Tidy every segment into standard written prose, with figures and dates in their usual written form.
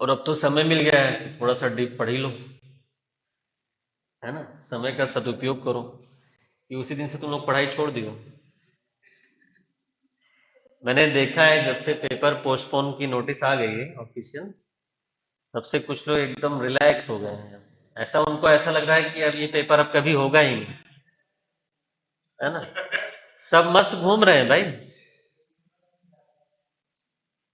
और अब तो समय मिल गया है तो थोड़ा सा डीप पढ़ ही लो, है ना। समय का सदुपयोग करो कि उसी दिन से तुम लोग पढ़ाई छोड़ दियो। मैंने देखा है जब से पेपर पोस्टपोन की नोटिस आ गई है ऑफिशियल, तब से कुछ लोग एकदम रिलैक्स हो गए हैं। ऐसा उनको ऐसा लग रहा है कि अब ये पेपर अब कभी होगा ही नहीं, है ना। सब मस्त घूम रहे हैं भाई।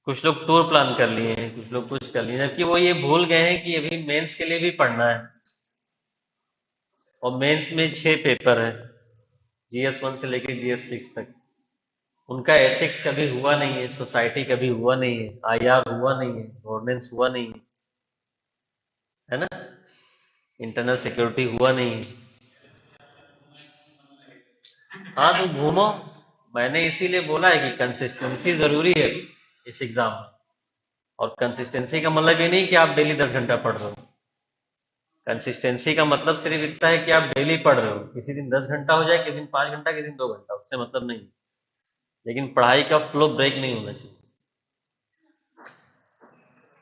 कुछ लोग टूर प्लान कर लिए हैं, कुछ लोग कुछ कर लिए हैं, जबकि वो ये भूल गए हैं कि अभी मेंस के लिए भी पढ़ना है। और मेंस में 6 पेपर है, GS 1 से लेकर GS 6 तक। उनका एथिक्स कभी हुआ नहीं है, सोसाइटी कभी हुआ नहीं है, IR हुआ नहीं है, गवर्नेंस हुआ नहीं है ना, इंटरनल सिक्योरिटी हुआ नहीं है। हाँ तो घूमो। मैंने इसीलिए बोला है कि कंसिस्टेंसी जरूरी है इस एग्जाम में। और कंसिस्टेंसी का मतलब ये नहीं कि आप डेली 10 घंटा पढ़ रहे हो। कंसिस्टेंसी का मतलब सिर्फ इतना है कि आप डेली पढ़ रहे हो, किसी दिन 10 घंटा हो जाए, किसी दिन 5 घंटा, किसी दिन 2 घंटा, उससे मतलब नहीं। लेकिन पढ़ाई का फ्लो ब्रेक नहीं होना चाहिए,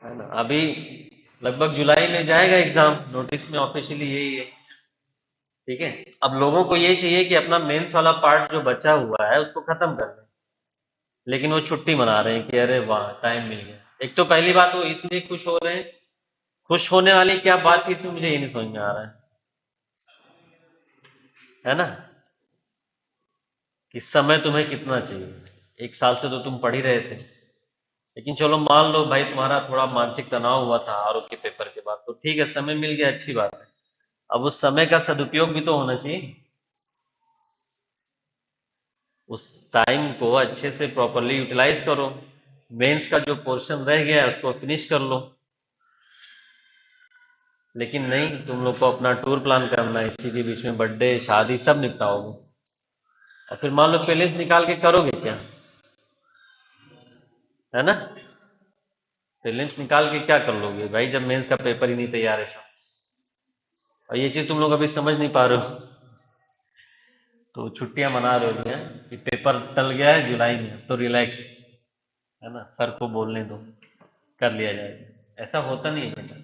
है ना। अभी लगभग जुलाई में जाएगा एग्जाम, नोटिस में ऑफिशियली यही है। ठीक है। अब लोगों को ये चाहिए कि अपना मेंस वाला पार्ट जो बचा हुआ है उसको खत्म कर दें, लेकिन वो छुट्टी मना रहे हैं कि अरे वाह टाइम मिल गया। एक तो पहली बात वो इसलिए खुश हो रहे हैं, खुश होने वाली क्या बात थी इसमें मुझे ये नहीं समझ में आ रहा है ना, कि समय तुम्हें कितना चाहिए। 1 साल से तो तुम पढ़ ही रहे थे, लेकिन चलो मान लो भाई तुम्हारा थोड़ा मानसिक तनाव हुआ था आरओ के पेपर के बाद, तो ठीक है समय मिल गया, अच्छी बात है। अब उस समय का सदुपयोग भी तो होना चाहिए। उस टाइम को अच्छे से प्रॉपरली यूटिलाइज करो। मेंस का जो पोर्शन रह गया है उसको फिनिश कर लो। लेकिन नहीं, तुम लोग को अपना टूर प्लान करना है, इसी के बीच में बर्थडे शादी सब निपटाओगे। और फिर मान लो प्रीलिम्स निकाल के करोगे क्या, है ना। प्रीलिम्स निकाल के क्या कर लोगे भाई जब मेंस का पेपर ही नहीं तैयार है सब। और ये चीज तुम लोग अभी समझ नहीं पा रहे हो, तो छुट्टियां मना रहे हो भैया कि पेपर टल गया है जुलाई में, तो रिलैक्स, है ना, सर को बोलने दो, कर लिया जाएगा। ऐसा होता नहीं है बेटा।